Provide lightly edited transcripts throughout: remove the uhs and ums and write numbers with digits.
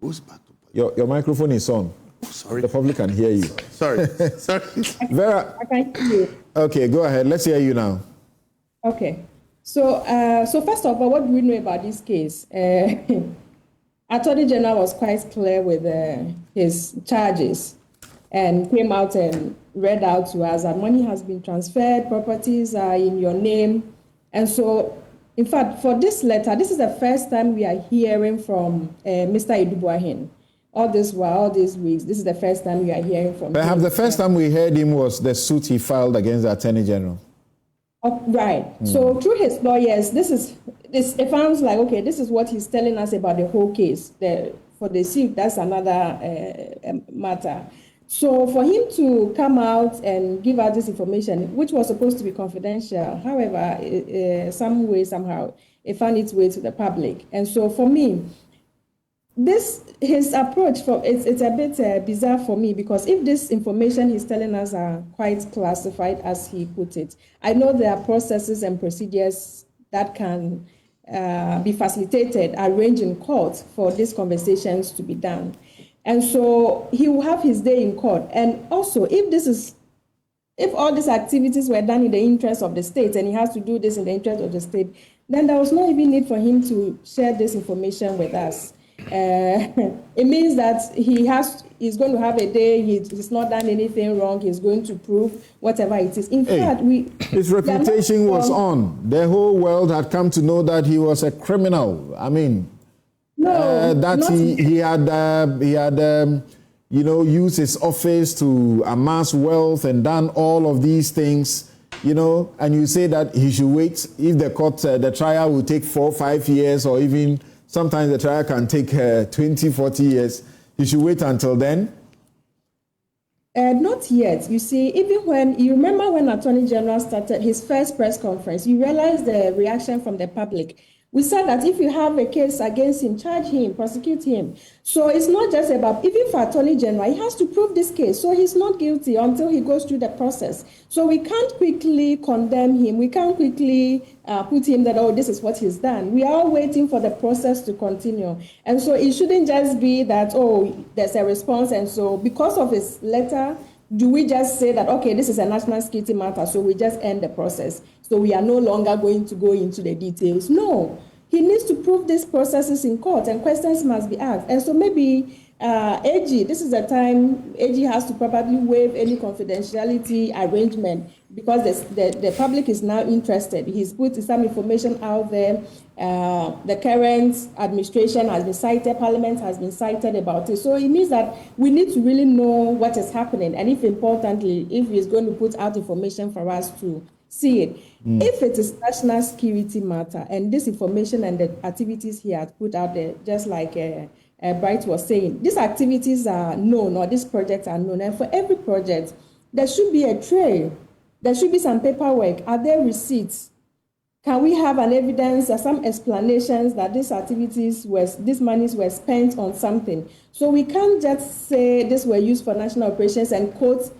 Goes back to your microphone is on. Oh, sorry. The public can hear you. Sorry. Vera. I can hear you. Okay, go ahead. Let's hear you now. Okay. So first of all, what do we know about this case? Attorney General was quite clear with his charges and came out and read out to us that money has been transferred, properties are in your name. And so, in fact, for this letter, this is the first time we are hearing from Mr. Edubuahin. All these weeks, this is the first time we are hearing from him. Perhaps the first time we heard him was the suit he filed against the Attorney General. Oh, right. So through his lawyers, it sounds like, okay, this is what he's telling us about the whole case. For the suit, that's another matter. So for him to come out and give out this information, which was supposed to be confidential, however, somehow, it found its way to the public. And so for me, his approach, it's a bit bizarre for me, because if this information he's telling us are quite classified, as he put it, I know there are processes and procedures that can be facilitated, arranged in court for these conversations to be done. And so he will have his day in court. And also, if all these activities were done in the interest of the state, and he has to do this in the interest of the state, then there was no even need for him to share this information with us. It means that he's going to have a day, he's not done anything wrong, he's going to prove whatever it is. In fact, his reputation was on. The whole world had come to know that he was a criminal. I mean, he had used his office to amass wealth and done all of these things, and you say that he should wait. If the trial will take 4 or 5 years, or even sometimes the trial can take 20, 40 years, he should wait until then? Not yet. You see, even you remember when Attorney General started his first press conference, you realized the reaction from the public. We said that if you have a case against him, charge him, prosecute him. So it's not just about, even for Attorney General, he has to prove this case. So he's not guilty until he goes through the process. So we can't quickly condemn him. We can't quickly put him that, oh, this is what he's done. We are waiting for the process to continue. And so it shouldn't just be that, oh, there's a response. And so because of his letter, do we just say that, okay, this is a national security matter, so we just end the process? So we are no longer going to go into the details. No, he needs to prove these processes in court, and questions must be asked. And so maybe AG, this is the time AG has to probably waive any confidentiality arrangement, because the public is now interested. He's put some information out there. The current administration has been cited, Parliament has been cited about it. So it means that we need to really know what is happening, and if importantly, if he's going to put out information for us to see it. If it is national security matter, and this information and the activities he has put out there, just like Bright was saying, these activities are known, or these projects are known, and for every project, there should be a trail. There should be some paperwork. Are there receipts? Can we have an evidence or some explanations that these monies were spent on something? So we can't just say this were used for national operations and quote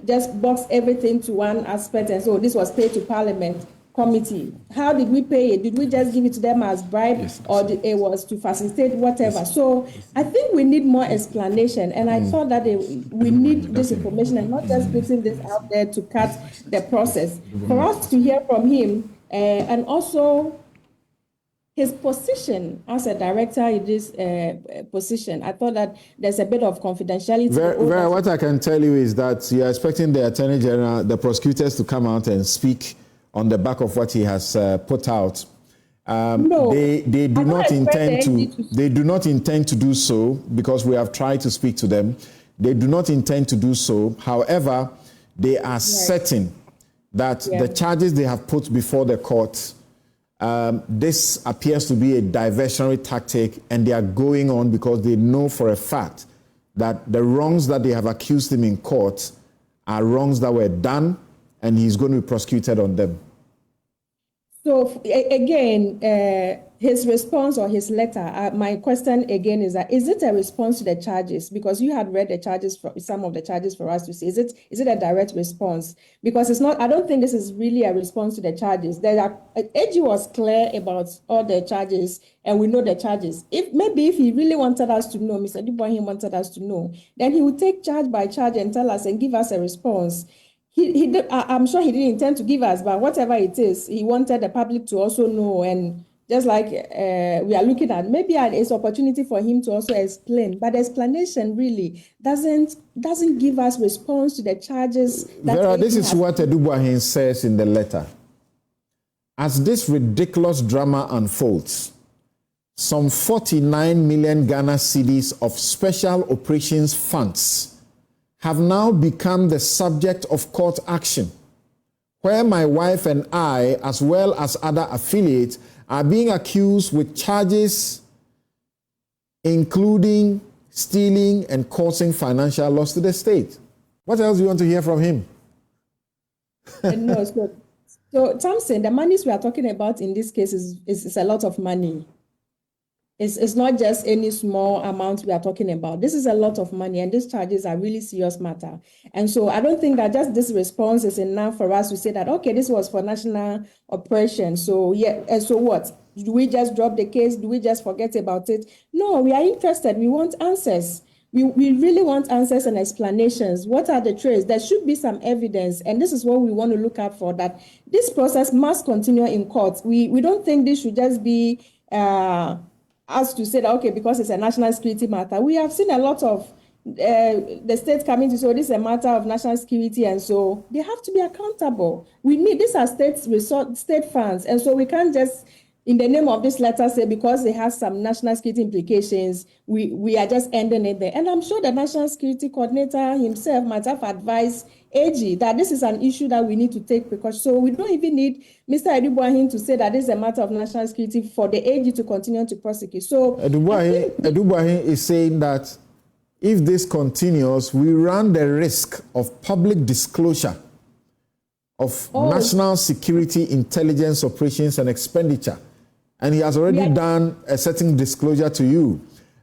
just box everything to one aspect and so this was paid to Parliament committee. How did we pay it? Did we just give it to them as bribe, or it was to facilitate whatever? So I think we need more explanation, and I thought that we need this information and not just putting this out there to cut the process. For us to hear from him, and also his position as a director in this position, I thought that there's a bit of confidentiality. Vera, what I can tell you is that you're expecting the Attorney General, the prosecutors, to come out and speak on the back of what he has put out. No, they do not intend to. They do not intend to do so, because we have tried to speak to them. They do not intend to do so. However, they are certain that the charges they have put before the court, this appears to be a diversionary tactic, and they are going on because they know for a fact that the wrongs that they have accused him in court are wrongs that were done, and he's going to be prosecuted on them. So again, his response or his letter, my question again is that, is it a response to the charges? Because you had read the charges, for some of the charges for us to see. Is it a direct response? Because it's not, I don't think this is really a response to the charges. AG was clear about all the charges, and we know the charges. If he really wanted us to know, Mr. Dubois wanted us to know, then he would take charge by charge and tell us and give us a response. I'm sure he didn't intend to give us, but whatever it is, he wanted the public to also know. And just like we are looking at, maybe it's opportunity for him to also explain, but the explanation really doesn't give us response to the charges. Vera, this is what Dubois says in the letter. As this ridiculous drama unfolds, some 49 million Ghana cedis of special operations funds have now become the subject of court action, where my wife and I, as well as other affiliates, are being accused with charges including stealing and causing financial loss to the state. What else do you want to hear from him? No, so Thompson, the monies we are talking about in this case is a lot of money. It's not just any small amount we are talking about. This is a lot of money, and these charges are really serious matter. And so I don't think that just this response is enough for us to say that, okay, this was for national operation. So yeah, and so what? Do we just drop the case? Do we just forget about it? No, we are interested. We want answers. We really want answers and explanations. What are the traces? There should be some evidence, and this is what we want to look out for, that this process must continue in court. We don't think this should just be us to say that, okay, because it's a national security matter. We have seen a lot of the state coming to say, this is a matter of national security, and so they have to be accountable. These are state funds, and so we can't just, in the name of this letter, say because it has some national security implications, we are just ending it there. And I'm sure the National Security Coordinator himself might have advised AG that this is an issue that we need to take precaution. So we don't even need Mr. Edubuahin to say that this is a matter of national security for the AG to continue to prosecute. So Edubuahin is saying that if this continues, we run the risk of public disclosure of national security intelligence operations and expenditure. And he has already done a certain disclosure to you.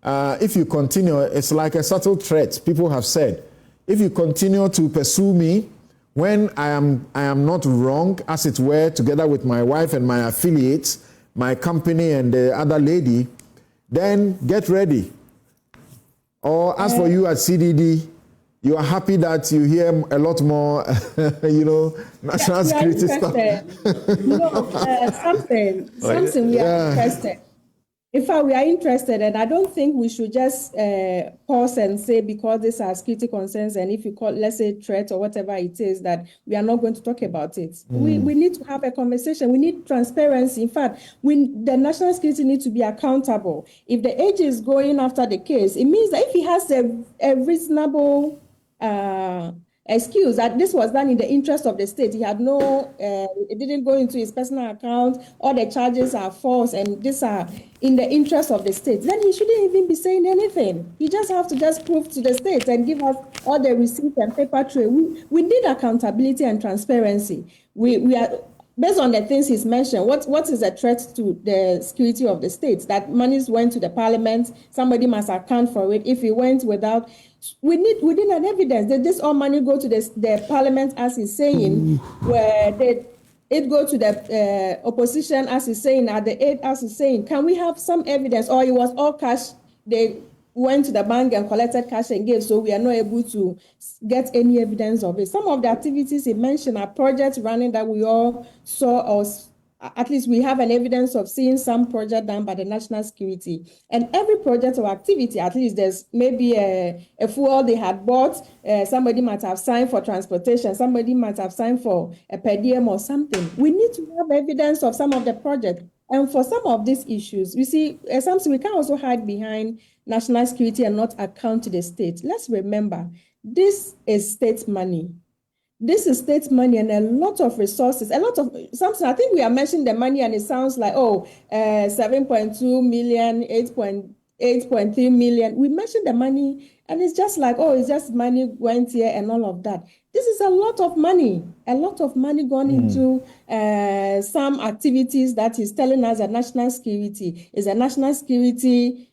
If you continue, it's like a subtle threat. People have said, if you continue to pursue me when I am not wrong, as it were, together with my wife and my affiliates, my company and the other lady, then get ready. Or as for you at CDD, you are happy that you hear a lot more, national security stuff. Something we are interested. In fact, we are interested, and I don't think we should just pause and say because these are security concerns, and if you call, let's say, threat or whatever it is, that we are not going to talk about it. We need to have a conversation. We need transparency. In fact, the national security needs to be accountable. If the AG is going after the case, it means that if he has a reasonable excuse that this was done in the interest of the state, he had it didn't go into his personal account, all the charges are false, and these are in the interest of the state, then he shouldn't even be saying anything. He just have to just prove to the state and give us all the receipts and paper trail. We need accountability and transparency. We are, based on the things he's mentioned, what is a threat to the security of the state? That monies went to the parliament, somebody must account for it. If it went without, we need an evidence that this all money go to the parliament, as he's saying, where it go to the opposition, as he's saying, at the aid, as he's saying. Can we have some evidence? Or it was all cash, they went to the bank and collected cash and gave, so we are not able to get any evidence of it. Some of the activities he mentioned are projects running that we all saw, or at least we have an evidence of seeing some project done by the national security. And every project or activity, at least there's maybe a fuel they had bought, somebody might have signed for transportation, somebody might have signed for a per diem or something. We need to have evidence of some of the project. And for some of these issues, you see, something we can also hide behind national security and not account to the state. Let's remember, this is state money. This is state money and a lot of resources, something. I think we are mentioning the money and it sounds like, 7.2 million, 8.3 million. We mentioned the money And it's just like, oh, it's just money went here and all of that. This is a lot of money gone into some activities that is telling us that national security is a national security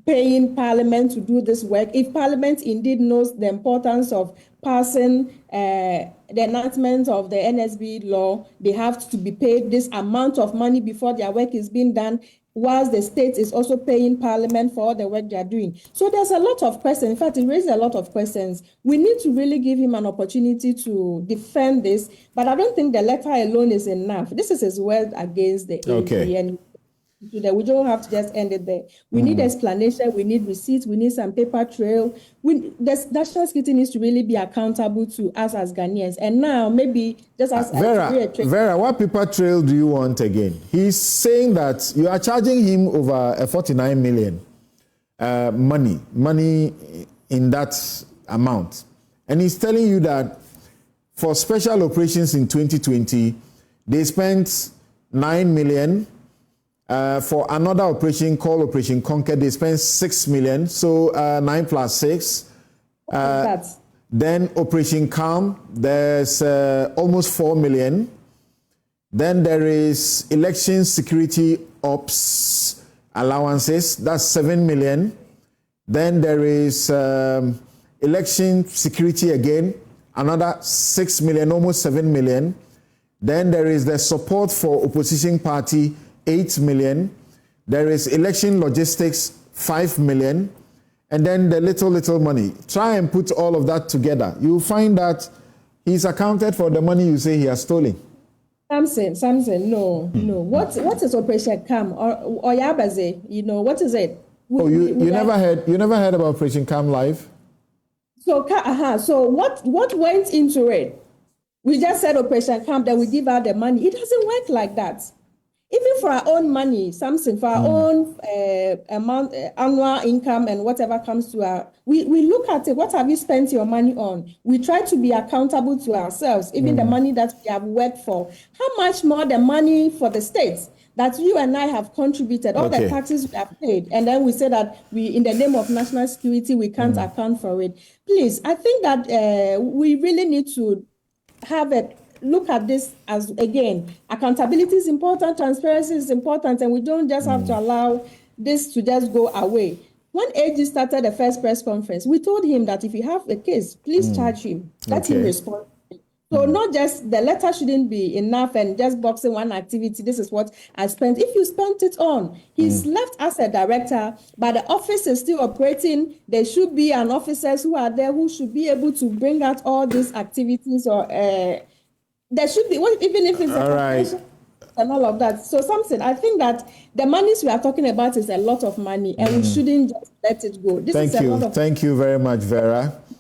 paying Parliament to do this work. If Parliament indeed knows the importance of passing the enactment of the NSB law, they have to be paid this amount of money before their work is being done, whilst the state is also paying Parliament for all the work they are doing. So there's a lot of questions. In fact, it raises a lot of questions. We need to really give him an opportunity to defend this, but I don't think the letter alone is enough. This is his word against the AG, and we don't have to just end it there. We need explanation, we need receipts, we need some paper trail. The national security needs to really be accountable to us as Ghanaians. And now, maybe just as Vera, what paper trail do you want again? He's saying that you are charging him over a 49 million money in that amount. And he's telling you that for special operations in 2020, they spent 9 million. For another operation called Operation Conquer, they spent 6 million. So 9 plus 6. Then Operation Calm, there's almost 4 million. Then there is election security ops allowances, that's 7 million. Then there is election security again, another 6 million, almost 7 million. Then there is the support for opposition party, 8 million. There is election logistics, 5 million. And then the little money. Try and put all of that together. You'll find that he's accounted for the money you say he has stolen. Samson, no. What is Operation Cam or Yabaze? What is it? You never heard about Operation Cam Live? So what went into it? We just said Operation Cam, then we give out the money. It doesn't work like that. Even for our own money, Samson, for our own amount, annual income and whatever comes to our, we look at it, what have you spent your money on? We try to be accountable to ourselves, even the money that we have worked for. How much more the money for the states that you and I have contributed, all the taxes we have paid, and then we say that we, in the name of national security, we can't account for it. Please, I think that we really need to have a look at this as, again, accountability is important, transparency is important, and we don't just have to allow this to just go away. When AG started the first press conference, we told him that if you have a case, please charge him. Let him respond. So not just, the letter shouldn't be enough and just boxing one activity, this is what I spent. If you spent it on, he's left as a director, but the office is still operating. There should be an officers who are there who should be able to bring out all these activities, or there should be, even if it's all right, and all of that. So something, I think that the monies we are talking about is a lot of money, and we shouldn't just let it go. This is a lot of. Thank you very much, Vera.